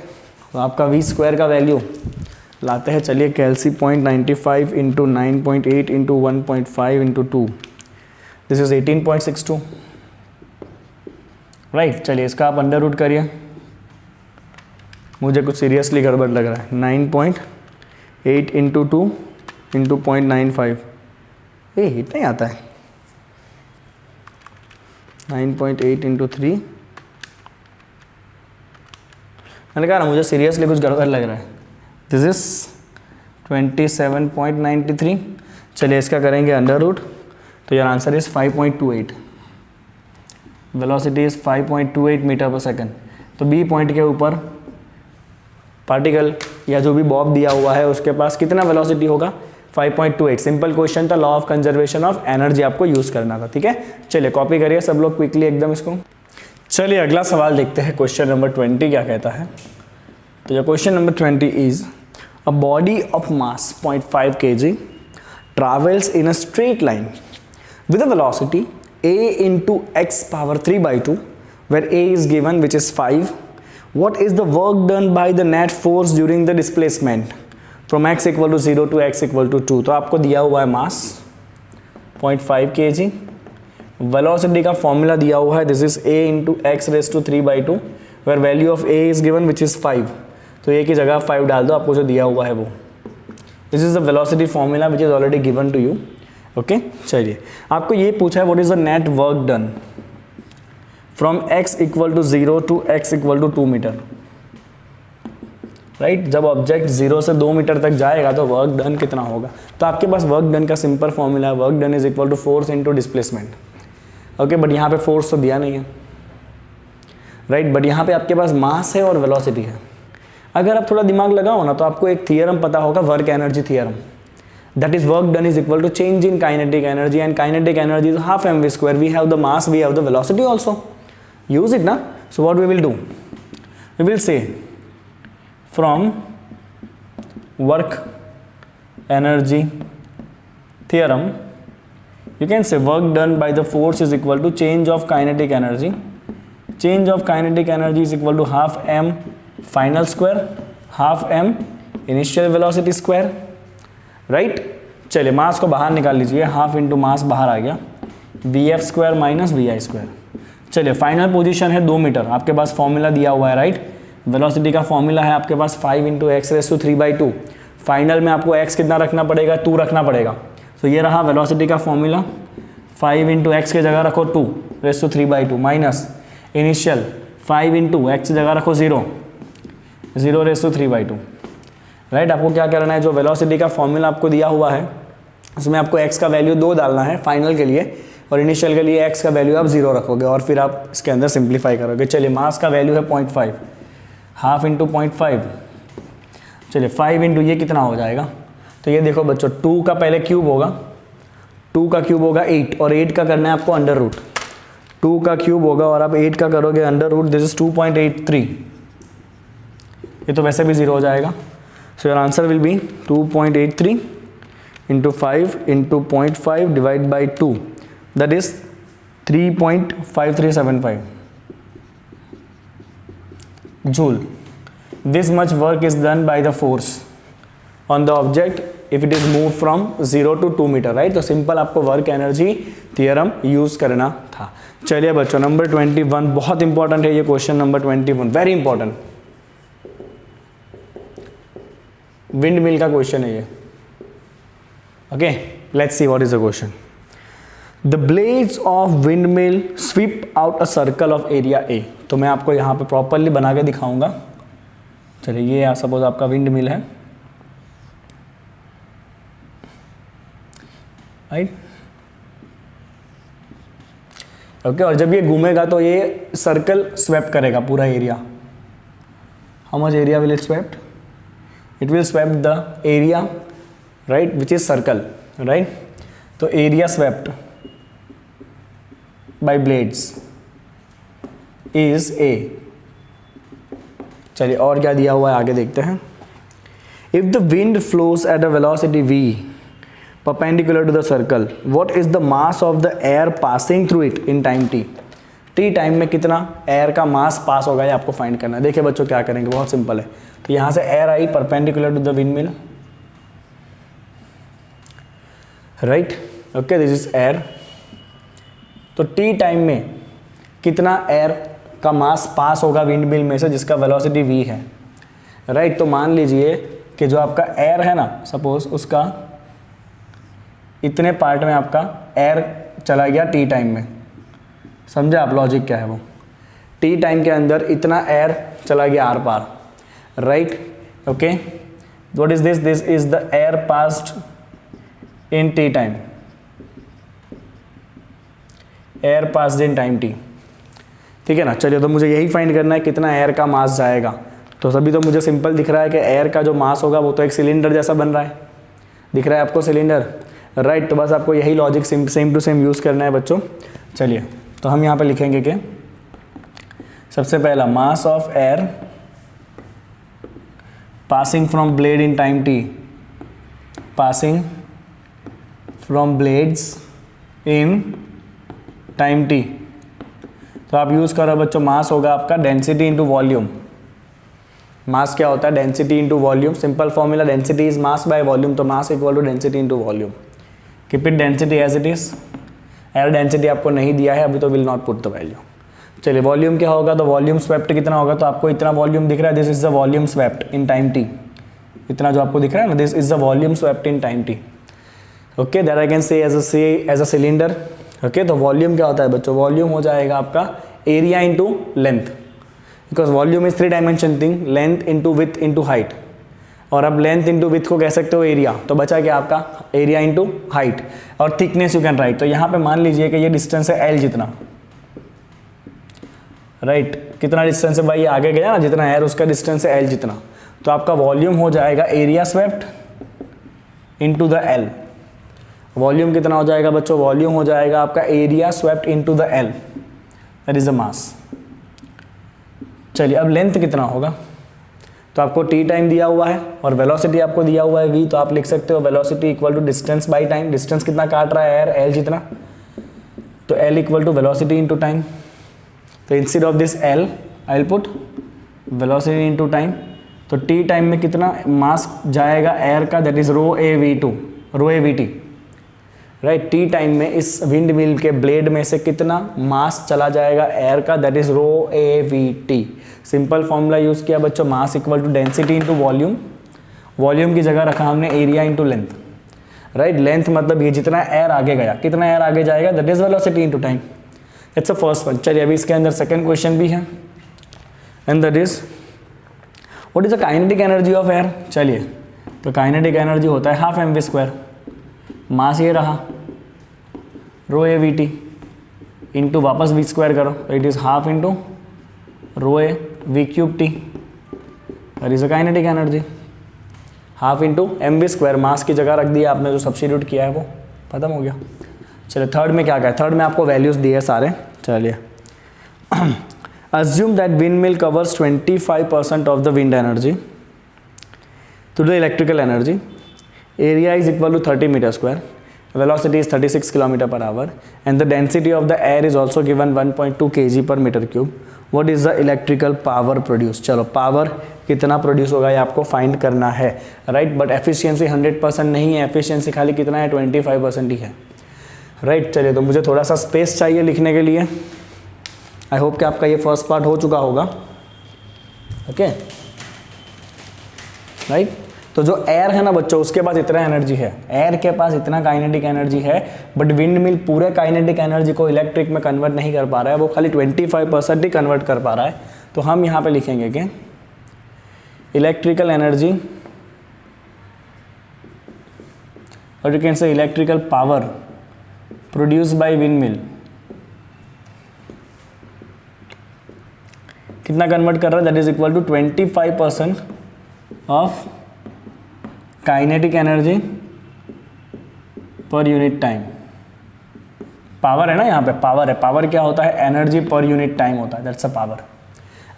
तो आपका v² का वैल्यू लाते हैं। चलिए, कैल्सी 0.95 into 9.8 into 1.5 into 2, this is 18.62। Right, चलिए इसका आप अंडर रूट करिए, मुझे कुछ सीरियसली गड़बड़ लग रहा है। 9.8 इंटू 2 इंटू 0.95, इतना ही आता है। 9.8 इंटू 3, मैंने कहा ना मुझे सीरियसली कुछ गड़बड़ लग रहा है। This is 27.93। चलिए इसका करेंगे अंडर रूट, तो यार answer is 5.28। Velocity is 5.28 metre per second. तो बी पॉइंट के ऊपर पार्टिकल या जो भी बॉब दिया हुआ है उसके पास कितना वेलोसिटी होगा, 5.28। सिंपल क्वेश्चन था, law of conservation of energy आपको यूज करना था। ठीक है, चलिए कॉपी करिए सब लोग क्विकली एकदम इसको। चलिए अगला सवाल देखते हैं, क्वेश्चन नंबर 20 क्या कहता है। तो question number 20 is a body of mass 0.5 kg travels in a straight line with a velocity a into x power 3/2, where a is given which is 5, What is the work done by the net force during the displacement from x equal to 0 to x equal to 2? तो आपको दिया हुआ है mass 0.5 kg, velocity का formula दिया हुआ है, this is a into x raise to 3/2, where value of a is given which is 5, तो a की जगह 5 डाल दो, आपको जो दिया हुआ है वो, this is the velocity formula which is already given to you. Okay, चलिए आपको ये पूछा है what is the net work done from x equal to 0 to x equal to 2 metre, right. जब ऑब्जेक्ट 0 से 2 मीटर तक जाएगा तो वर्क डन कितना होगा, तो आपके पास वर्क डन का सिंपल फॉर्मूला है, work done is equal to force into displacement. Okay, but यहाँ पे फोर्स तो दिया नहीं है, राइट, बट यहाँ पे आपके पास मास है और वेलोसिटी है। अगर आप थोड़ा दिमाग लगाओ ना तो आपको एक थियरम पता होगा, work energy theorem, that is work done is equal to change in kinetic energy, and kinetic energy is half mv², we have the mass, we have the velocity also, use it na। so what we will do, we will say from work energy theorem you can say work done by the force is equal to change of kinetic energy, change of kinetic energy is equal to half m final square half m initial velocity square, right। चलिए मास को बाहर निकाल लीजिए, half into mass बाहर आ गया, vf² minus vi²। चलिए final position है 2 metre, आपके पास फॉर्मूला दिया हुआ है, राइट। वेलोसिटी का फॉर्मूला है आपके पास 5 into x raise to 3/2, final में आपको x कितना रखना पड़ेगा, 2 रखना पड़ेगा, तो ये रहा वेलोसिटी का फॉर्मूला, 5 इंटू एक्स की जगह रखो 2 raise to 3/2 minus initial 5 into x की जगह रखो 0 रेस टू 3/2, राइट। आपको क्या करना है, जो वेलोसिटी का फॉर्मूला आपको दिया हुआ है उसमें आपको x का वैल्यू 2 डालना है फाइनल के लिए, और इनिशियल के लिए x का वैल्यू आप 0 रखोगे और फिर आप इसके अंदर सिंप्लीफाई करोगे। चलिए मास का वैल्यू है 0.5, हाफ इंटू 0.5, चलिए 5 इंटू ये कितना हो जाएगा, तो ये देखो बच्चों 2 का पहले क्यूब होगा, 2 का क्यूब होगा 8, और 8 का करना है आपको अंडर रूट, 2 का क्यूब होगा और आप 8 का करोगे अंडर रूट, दिस इज 2.83, ये तो वैसे भी 0 हो जाएगा, so your answer will be 2.83 into 5 into 0.5 divide by 2, that is 3.5375 joule. This much work is done by the force on the object if it is moved from 0 to 2 meter, right। तो simple आपको work energy theorem use करना था। चलिए बच्चों number 21 बहुत important है ये question, number 21 very important, wind mill का क्वेश्चन है ये। Okay, let's see what is the question. The blades of windmill sweep out a circle of area A। तो मैं आपको यहाँ पे प्रॉपरली बना के दिखाऊंगा। चलिए ये सपोज आपका विंड मिल है, राइट, ओके, और जब ये घूमेगा तो ये सर्कल स्वेप करेगा पूरा area. How much area will it swept, it will sweep the area, right, which is circle, right. तो area swept by blades is A। चलिए और क्या दिया हुआ है आगे देखते हैं। If the wind flows at a velocity v perpendicular to the circle, what is the mass of the air passing through it in time t? t time में कितना एयर का मास पास होगा ये आपको फाइंड करना है। देखिए बच्चों क्या करेंगे, बहुत सिंपल है। तो यहाँ से air I perpendicular to the wind mill, right, okay, this is air. तो टी टाइम में कितना एयर का मास पास होगा विंड मिल में से जिसका वेलोसिटी v है, राइट। तो मान लीजिए कि जो आपका एयर है ना, सपोज उसका इतने पार्ट में आपका एयर चला गया टी टाइम में, समझे आप लॉजिक क्या है वो, टी टाइम के अंदर इतना एयर चला गया आर पार, right, okay. What is this, this is the air passed in T time, air passed in time T, ठीक है ना। चलिए तो मुझे यही फाइंड करना है कितना एयर का मास जाएगा। तो सभी तो मुझे सिंपल दिख रहा है कि एयर का जो मास होगा वो तो एक सिलेंडर जैसा बन रहा है, दिख रहा है आपको सिलेंडर, राइट। तो बस आपको यही logic same to same use करना है बच्चों। चलिए तो हम यहाँ पे लिखेंगे कि सबसे पहला mass of air passing from blade in time T, passing from blades in time T. तो आप यूज़ करो बच्चों, मास होगा आपका डेंसिटी इंटू वॉल्यूम, मास क्या होता है, density into volume, simple formula density is mass by volume, तो mass equal to density into volume. Keep it density as it is. Air density आपको नहीं दिया है अभी, तो will not put the value. चलिए वॉल्यूम क्या होगा, तो वॉल्यूम स्वेप्ट कितना होगा, तो आपको इतना वॉल्यूम दिख रहा है, this is the volume swept in time T, इतना जो आपको दिख रहा है ना, this is the volume swept in time T. Okay, that I can say as a cylinder. Okay, तो वॉल्यूम क्या होता है बच्चों, वॉल्यूम हो जाएगा आपका area into length, because volume is 3 dimension thing, length into width into height, और अब लेंथ इंटू विथ को कह सकते हो एरिया, तो बचा क्या आपका एरिया इंटू हाइट, और थिकनेस यू कैन राइट। तो यहाँ पे मान लीजिए कि ये डिस्टेंस है एल जितना, राइट कितना डिस्टेंस है भाई, ये आगे गया ना जितना एयर, उसका डिस्टेंस है एल जितना, तो आपका वॉल्यूम हो जाएगा area swept into the L. Volume कितना हो जाएगा बच्चों, वॉल्यूम हो जाएगा आपका area swept into the L, that is the mass. चलिए अब लेंथ कितना होगा, तो आपको टी टाइम दिया हुआ है और वेलोसिटी आपको दिया हुआ है v, तो आप लिख सकते हो velocity equal to distance by time. Distance कितना काट रहा है एयर, एल जितना, तो L equal to velocity into time. तो instead of this L I will put velocity into time. तो टी टाइम में कितना मास जाएगा एयर का, that is rho A V to, rho A V T, right. T time में इस wind mill के blade में से कितना मास चला जाएगा एयर का, that is rho A V T. Simple formula use किया बच्चों, mass equal to density into volume, volume की जगह रखा हमने area into length, right. Length मतलब ये जितना एयर आगे गया, कितना एयर आगे जाएगा, that is velocity into time. It's a first one. चलिए अभी इसके अंदर सेकंड क्वेश्चन भी है, and that is what is the kinetic energy of air. चलिए तो काइनेटिक एनर्जी होता है हाफ mv स्क्वायर, मास ये रहा rho A V T into वापस वी स्क्वायर करो, तो it is half into rho A V cube T, that is a kinetic energy. Half into mv square, mass की जगह रख दिया आपने, जो सब्स्टिट्यूट किया है वो खत्म हो गया। चलिए थर्ड में क्या कहा, थर्ड में आपको वैल्यूज दिए सारे। चलिए assume that windmill covers 25% of the wind energy to the electrical energy, area is equal to 30 meter square, velocity is 36 km per hour, and the density of the air is also given 1.2 kg per meter cube. What is the electrical power produced? चलो power कितना produce होगा ये आपको find करना है, right. But efficiency 100% नहीं है, efficiency खाली कितना है 25% ही है, राइट। चलिए तो मुझे थोड़ा सा स्पेस चाहिए लिखने के लिए। आई होप कि आपका ये फर्स्ट पार्ट हो चुका होगा, ओके राइट। तो जो एयर है ना बच्चों, उसके पास इतना एनर्जी है, एयर के पास इतना काइनेटिक एनर्जी है, बट विंड मिल पूरे काइनेटिक एनर्जी को इलेक्ट्रिक में कन्वर्ट नहीं कर पा रहा है, वो खाली 25% ही कन्वर्ट कर पा रहा है। तो हम यहाँ पे लिखेंगे कि इलेक्ट्रिकल एनर्जी, और you can say electrical power produce by wind mill कितना कन्वर्ट कर रहा है, that is equal to 25% of kinetic energy per unit time. Power है ना यहाँ पे, पावर है, पावर क्या होता है, एनर्जी पर यूनिट टाइम होता है, दैट्स अ पावर,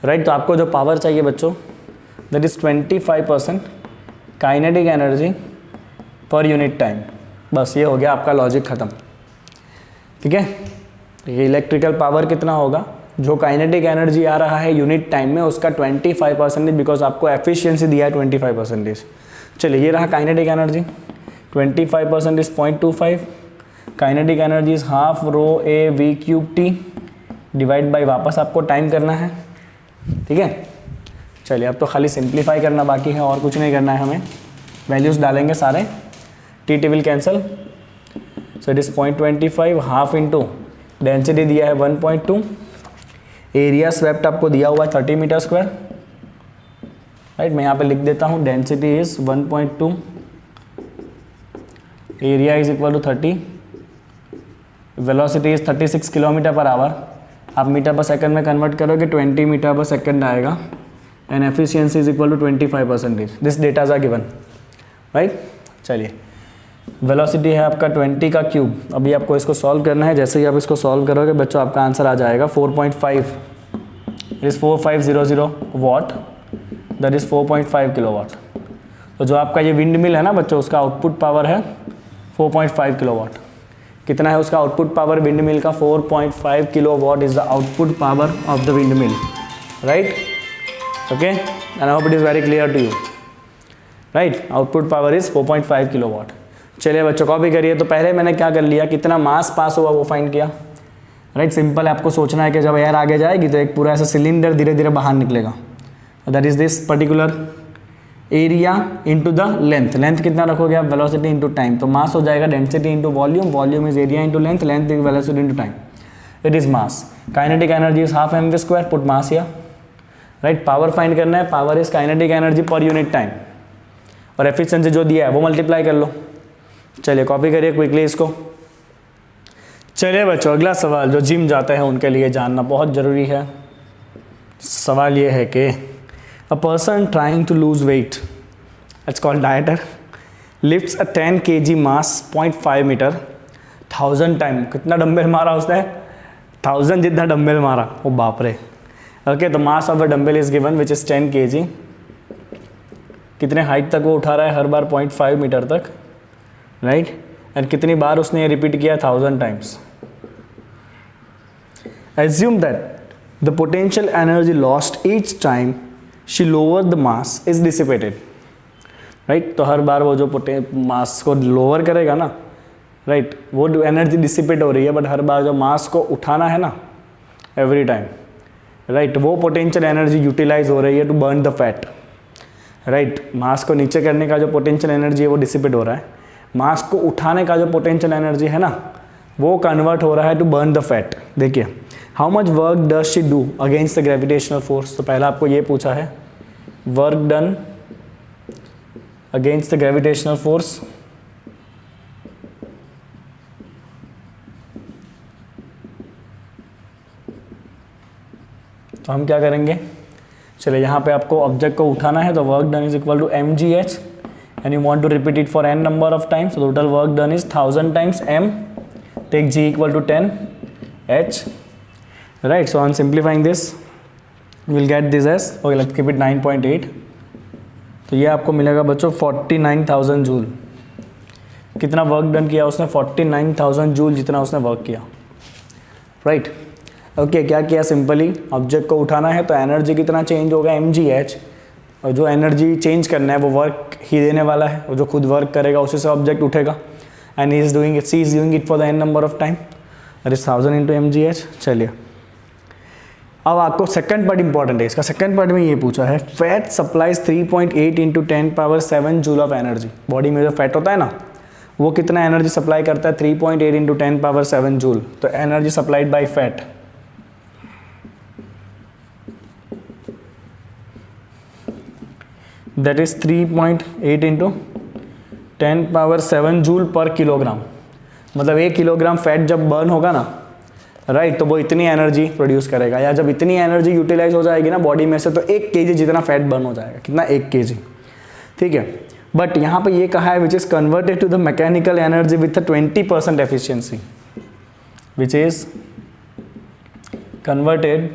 राइट। तो आपको जो पावर चाहिए बच्चों, that is 25% kinetic energy per unit time. बस ये हो गया आपका लॉजिक खत्म, ठीक है। ये इलेक्ट्रिकल पावर कितना होगा, जो काइनेटिक एनर्जी आ रहा है यूनिट टाइम में, उसका 25%, बिकॉज आपको एफिशिएंसी दिया है 25%। चलिए ये रहा kinetic energy, 25% is 0.25, kinetic energy is half rho A V cube T divide by वापस आपको टाइम करना है, ठीक है। चलिए अब तो खाली सिंप्लीफाई करना बाकी है, और कुछ नहीं करना है हमें। वैल्यूज डालेंगे सारे, T T will cancel, so it is 0.25, half into density दिया है 1.2, एरिया स्वेप्ट आपको दिया हुआ है 30 मीटर स्क्वायर, राइट। मैं यहाँ पे लिख देता हूँ, density is 1.2, area is equal to 30, velocity is 36 kilometre per hour. आप मीटर पर सेकंड में कन्वर्ट करोगे 20 मीटर पर सेकंड आएगा, and efficiency is equal to 25%। This datas are given, right. चलिए वेलोसिटी है आपका 20 का क्यूब, अभी आपको इसको सॉल्व करना है। जैसे ही आप इसको सॉल्व करोगे बच्चों, आपका आंसर आ जाएगा 4.5, is 4500 watt, that is 4.5 kilowatt. तो जो आपका ये विंड मिल है ना बच्चों, उसका आउटपुट पावर है 4.5 किलोवाट। कितना है उसका आउटपुट पावर विंड मिल का, 4.5 kilowatt is the output power of the wind mill, right. Okay, and I hope it is very clear to you, right. Output power is 4.5 kilowatt. चलिए बच्चों copy करिए। तो पहले मैंने क्या कर लिया, कितना मास पास हुआ वो फाइंड किया, राइट। सिंपल आपको सोचना है कि जब एयर आगे जाएगी तो एक पूरा ऐसा सिलेंडर धीरे धीरे बाहर निकलेगा, that is this particular area into the length. Length कितना रखोगे आप, वेलोसिटी इंटू टाइम। तो मास हो जाएगा density into volume, volume is area into length, length is velocity into time, it is mass. Kinetic energy is half mv square, put mass here, right. Power find करना है, power is kinetic energy per unit time, और efficiency जो दिया है वो multiply कर लो। चलिए copy करिए क्विकली इसको। चलिए बच्चों अगला सवाल जो जिम जाते हैं उनके लिए जानना बहुत ज़रूरी है। सवाल ये है कि a person trying to lose weight, it's called dieter, lifts a 10 kg mass 0.5 metre 1000 time. कितना डंबल मारा उसने, 1000 जितना डंबल मारा, ओ बाप रे। ओके, तो mass of a dumbbell is given which is 10 kg। कितने हाइट तक वो उठा रहा है, हर बार 0.5 मीटर तक, राइट। एंड कितनी बार उसने ये रिपीट किया, 1000 times. Assume that the potential energy lost each time she lowered the mass is dissipated, right। तो हर बार वो जो मास को लोअर करेगा ना, राइट, वो एनर्जी डिसिपेट हो रही है, बट हर बार जो मास को उठाना है ना एवरी टाइम, राइट, वो पोटेंशियल एनर्जी यूटिलाइज हो रही है to burn the fat, right. Mass को नीचे करने का जो पोटेंशियल एनर्जी है वो डिसिपेट हो रहा है, मास को उठाने का जो पोटेंशियल एनर्जी है ना वो कन्वर्ट हो रहा है टू बर्न द फैट। देखिए how much work does she do against the gravitational force. तो पहला आपको ये पूछा है, work done against the gravitational force. तो हम क्या करेंगे, चलिए यहाँ पे आपको ऑब्जेक्ट को उठाना है, तो work done is equal to mgh and you want to repeat it for n number of times, so total work done is 1000 times m, take g equal to 10 h, right। So on simplifying this we will get this as, okay let's keep it 9.8। तो ये आपको मिलेगा बच्चों 49,000 joule. कितना work done किया उसने, 49,000 joule जितना उसने वर्क किया, राइट। ओके, क्या किया, सिंपली ऑब्जेक्ट को उठाना है तो एनर्जी कितना चेंज होगा, mgh, और जो एनर्जी चेंज करना है वो वर्क ही देने वाला है, और जो खुद वर्क करेगा उसी से ऑब्जेक्ट उठेगा, and he is doing it, she is doing it for the N number of time, that is 1000 into mgh। चलिए अब आपको सेकंड पार्ट इंपॉर्टेंट है इसका। सेकंड पार्ट में ये पूछा है, fat supplies 3.8 into 10⁻7 joule of energy. Body में जो फैट होता है ना वो कितना एनर्जी सप्लाई करता है, 3.8 इंटू 10⁻7 जूल। तो energy supplied by fat, that is 3.8 into 10⁻7 joule पर किलोग्राम। मतलब 1 किलोग्राम फैट जब बर्न होगा ना, राइट, तो वो इतनी एनर्जी प्रोड्यूस करेगा, या जब इतनी एनर्जी यूटिलाइज हो जाएगी ना बॉडी में से, तो 1 kg जितना फैट बर्न हो जाएगा। कितना, 1 kg, ठीक है। बट यहाँ पे ये कहा है which is converted to the mechanical energy with 20% efficiency, which is converted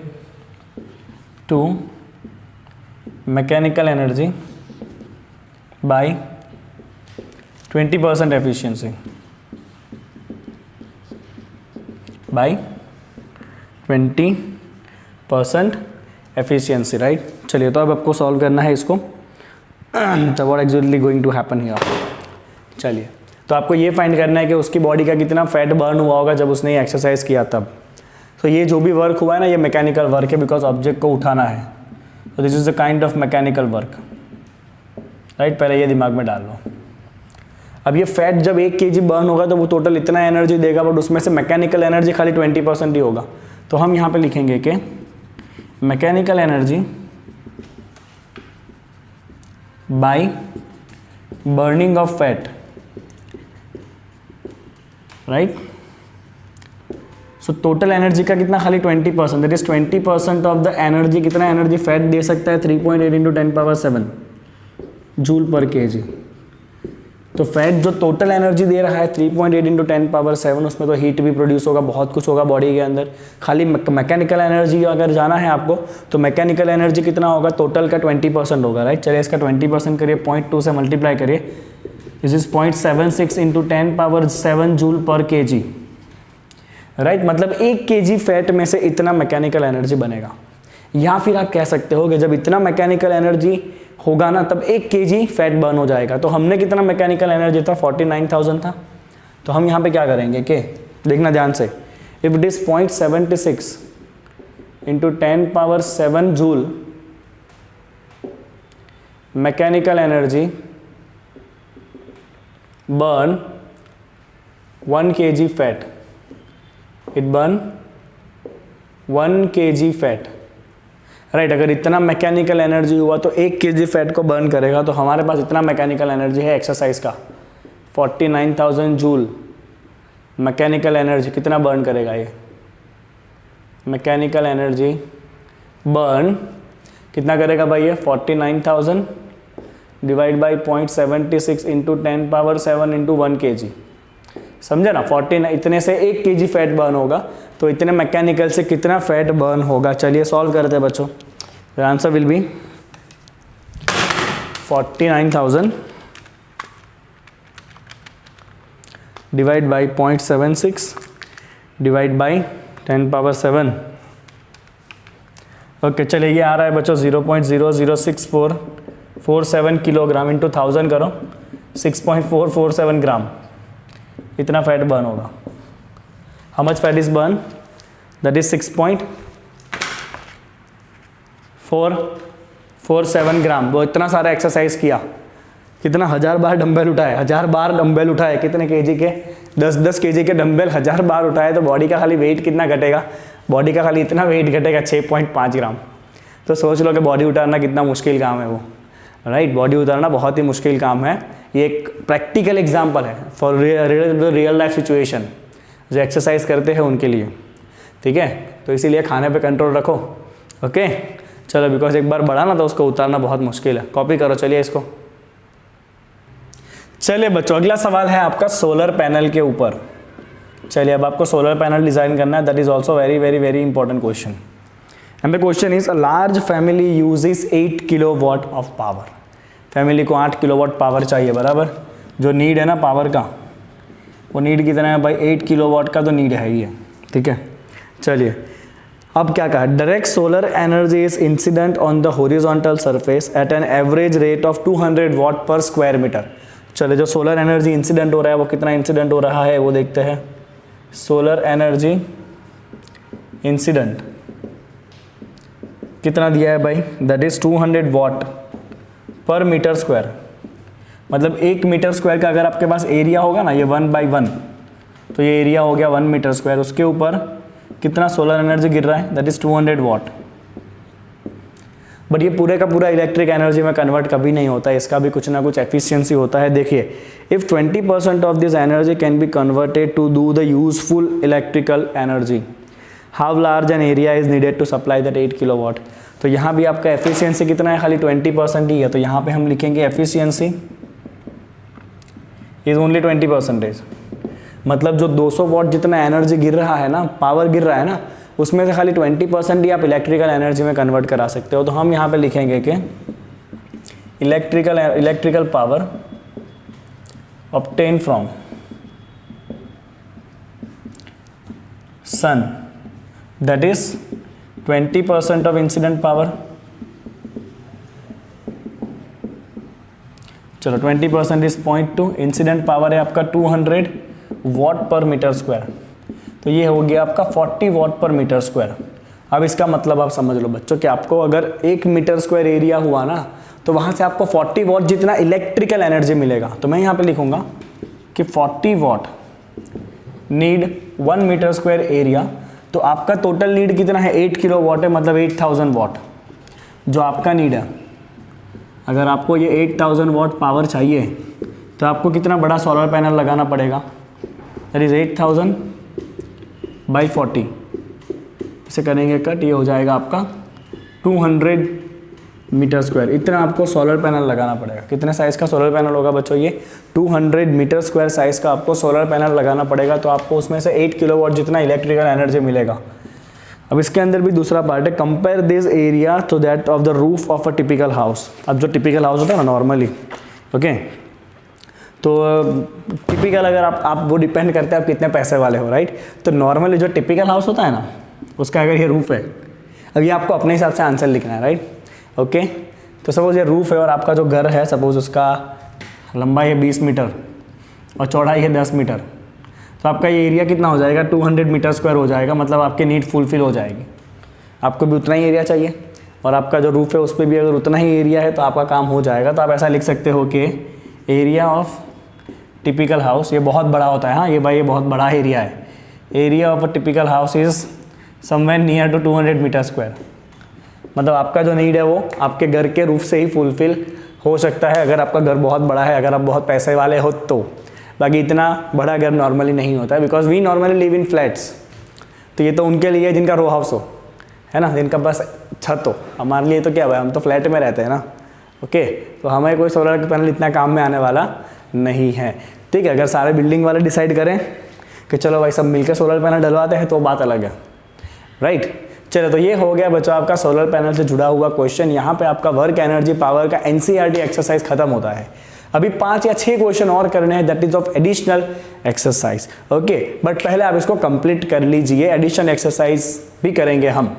to mechanical energy by 20% efficiency, by 20% efficiency, right। चलिए तो अब आपको सॉल्व करना है इसको, तो what exactly going to happen here। चलिए तो आपको ये फाइंड करना है कि उसकी बॉडी का कितना फैट बर्न हुआ होगा जब उसने ये एक्सरसाइज किया तब। तो ये जो भी वर्क हुआ है ना ये मैकेनिकल वर्क है, बिकॉज ऑब्जेक्ट को उठाना है, तो this is the kind of mechanical work, right. पहले ये दिमाग में डाल लो। अब ये फैट जब 1 kg बर्न होगा तो वो टोटल इतना एनर्जी देगा, बट उसमें से मैकेनिकल एनर्जी खाली 20% ही होगा। तो हम यहाँ पे लिखेंगे कि mechanical energy by burning of fat, right. So total energy का कितना, खाली 20%, that is 20% of the energy. कितना एनर्जी फैट दे सकता है, 3.8 इंटू 10⁻7 जूल पर kg। तो फैट जो टोटल एनर्जी दे रहा है 3.8 इंटू 10⁻7, उसमें तो हीट भी प्रोड्यूस होगा, बहुत कुछ होगा बॉडी के अंदर। खाली मैकेनिकल एनर्जी अगर जाना है आपको तो मैकेनिकल एनर्जी कितना होगा, टोटल का 20% होगा, राइट। चलिए इसका 20% करिए, 0.2 से मल्टीप्लाई करिए, दिस इज 0.76 इंटू 10⁻7 जूल पर kg, राइट। मतलब 1 kg फैट में से इतना मैकेनिकल एनर्जी बनेगा। या फिर आप कह सकते हो कि जब इतना मैकेनिकल एनर्जी होगा ना तब 1 kg फैट बर्न हो जाएगा। तो हमने कितना मैकेनिकल एनर्जी था, 49,000 था। तो हम यहाँ पे क्या करेंगे कि देखना ध्यान से, if it is 0.76 into 10⁻7 joule mechanical energy burn 1 kg fat, it burn 1 kg fat, right. अगर इतना मैकेनिकल एनर्जी हुआ तो 1 kg फैट को बर्न करेगा। तो हमारे पास इतना मैकेनिकल एनर्जी है एक्सरसाइज का 49,000 जूल मैकेनिकल एनर्जी कितना बर्न करेगा ये, मैकेनिकल एनर्जी बर्न कितना करेगा भाई ये 49,000 divide by 0.76 into 10⁻7 into 1 kg, समझे ना। 49 इतने से 1 kg फैट बर्न होगा, तो इतने मैकेनिकल से कितना फैट बर्न होगा। चलिए सॉल्व करते हैं बच्चों। The answer will be 49,000 divide by 0.76 divide by 10⁻7। Okay चलिए ये आ रहा है बच्चों 0.00647 किलोग्राम इंटू 1000 करो 6.447 ग्राम, इतना फैट बर्न होगा। How much fat is burn, that is 6.447 ग्राम। वो इतना सारा एक्सरसाइज किया, कितना 1000 बार डंबल उठाए, 1000 बार डंबल उठाए, कितने केजी के 10-10 केजी के डंबल 1000 बार उठाए, तो बॉडी का खाली वेट कितना घटेगा, बॉडी का खाली इतना वेट घटेगा 6.5 ग्राम। तो सोच लो कि बॉडी उतारना कितना मुश्किल काम है वो, राइट। बॉडी उतारना बहुत ही मुश्किल काम है। ये एक प्रैक्टिकल एग्जांपल है फॉर रियल लाइफ सिचुएशन, जो एक्सरसाइज करते हैं उनके लिए, ठीक है। तो इसीलिए खाने पे कंट्रोल रखो, ओके। चलो बिकॉज एक बार बढ़ा ना तो उसको उतारना बहुत मुश्किल है। कॉपी करो चलिए इसको। चलिए बच्चों अगला सवाल है आपका सोलर पैनल के ऊपर। चलिए अब आपको सोलर पैनल डिजाइन करना है, that is also very very very important question. And the question is a large family uses 8 kilowatt of power. Family को 8 किलोवाट पावर चाहिए, बराबर। जो नीड है ना पावर का, वो नीड कितना है भाई, 8 किलोवाट का तो नीड है ही है, ठीक है। चलिए अब क्या कहा, direct solar energy is incident on the horizontal surface at an average rate of 200 वाट पर स्क्वायर मीटर। चलिए जो सोलर एनर्जी इंसिडेंट हो रहा है वो कितना इंसिडेंट हो रहा है वो देखते हैं। सोलर एनर्जी इंसिडेंट कितना दिया है भाई, दैट इज 200 वाट पर मीटर स्क्वायर। मतलब 1 मीटर स्क्वायर का अगर आपके पास एरिया होगा ना, ये 1/1, तो ये एरिया हो गया 1 मीटर स्क्वायर, उसके ऊपर कितना सोलर एनर्जी गिर रहा है, दैट इज 200 वाट। बट ये पूरे का पूरा इलेक्ट्रिक एनर्जी में कन्वर्ट कभी नहीं होता है, इसका भी कुछ ना कुछ एफिशिएंसी होता है। देखिए if 20% of this energy can be converted to do the useful electrical energy, how large an area is needed to supply that 8 kilowatt. तो यहाँ भी आपका एफिशिएंसी कितना है, खाली 20% ही है। तो यहाँ पे हम लिखेंगे एफिशिएंसी इज ओनली 20%। मतलब जो 200 वाट जितना एनर्जी गिर रहा है ना, पावर गिर रहा है ना, उसमें से खाली 20% ही आप इलेक्ट्रिकल एनर्जी में कन्वर्ट करा सकते हो। तो हम यहाँ पे लिखेंगे कि electrical power obtain from sun, that is 20% of incident power. चलो 20% इज 0.2, इंसिडेंट पावर है आपका 200 वाट पर मीटर स्क्वायर, तो ये हो गया आपका 40 वाट पर मीटर स्क्वायर। अब इसका मतलब आप समझ लो बच्चों कि आपको अगर 1 मीटर स्क्वायर एरिया हुआ ना, तो वहाँ से आपको 40 वाट जितना इलेक्ट्रिकल एनर्जी मिलेगा। तो मैं यहाँ पे लिखूँगा कि 40 वाट नीड 1 मीटर स्क्वायर एरिया। तो आपका टोटल नीड कितना है, 8 किलो वाट है, मतलब 8000 वाट जो आपका नीड है। अगर आपको ये 8000 वाट पावर चाहिए तो आपको कितना बड़ा सोलर पैनल लगाना पड़ेगा, दैट इज 8000 बाई 40। इसे करेंगे कट, ये हो जाएगा आपका 200 मीटर स्क्वायर। इतना आपको सोलर पैनल लगाना पड़ेगा। कितने साइज़ का सोलर पैनल होगा बच्चों, ये 200 मीटर स्क्वायर साइज़ का आपको सोलर पैनल लगाना पड़ेगा। तो आपको उसमें से 8 किलोवाट जितना इलेक्ट्रिकल एनर्जी मिलेगा। अब इसके अंदर भी दूसरा पार्ट है, compare this area to that of the roof of a typical house. अब जो टिपिकल हाउस होता है ना नॉर्मली, ओके, तो टिपिकल अगर आप वो डिपेंड करते हैं आप कितने पैसे वाले हो, राइट। तो नॉर्मली जो टिपिकल हाउस होता है ना, उसका अगर ये रूफ है, अब ये आपको अपने हिसाब से आंसर लिखना है, राइट? ओके, तो सपोज ये रूफ है और आपका जो घर है सपोज उसका लंबाई है 20 मीटर और चौड़ाई है 10 मीटर, तो आपका ये एरिया कितना हो जाएगा? 200 मीटर स्क्वायर हो जाएगा, मतलब आपकी नीड फुलफिल हो जाएगी। आपको भी उतना ही एरिया चाहिए और आपका जो रूफ है उस पर भी अगर उतना ही एरिया है तो आपका काम हो जाएगा। तो आप ऐसा लिख सकते हो कि एरिया ऑफ टिपिकल हाउस, ये बहुत बड़ा होता है, हाँ ये भाई ये बहुत बड़ा एरिया है। Area of a typical house is somewhere near to 200 metre square, मतलब आपका जो नीड है वो आपके घर के रूफ से ही फुलफिल हो सकता है अगर आपका घर बहुत बड़ा है, अगर आप बहुत पैसे वाले हो तो। बाकी इतना बड़ा घर नॉर्मली नहीं होता है, because we normally live in flats. तो ये तो उनके लिए जिनका रो हाउस हो, है ना, जिनका बस छत हो। हमारे लिए तो क्या हुआ, हम तो फ्लैट में रहते हैं ना। ओके, तो हमें कोई सोलर पैनल इतना काम में आने वाला नहीं है, ठीक है। अगर सारे बिल्डिंग वाले डिसाइड करें कि चलो भाई सब मिलकर सोलर पैनल डलवाते हैं तो बात अलग है, राइट। चलो, तो ये हो गया बच्चों आपका सोलर पैनल से जुड़ा हुआ क्वेश्चन। यहाँ पे आपका वर्क एनर्जी पावर का एनसीईआरटी एक्सरसाइज खत्म होता है। अभी 5 या 6 क्वेश्चन और करने हैं, that is of additional exercise. Okay, but पहले आप इसको कंप्लीट कर लीजिए, एडिशनल एक्सरसाइज भी करेंगे हम।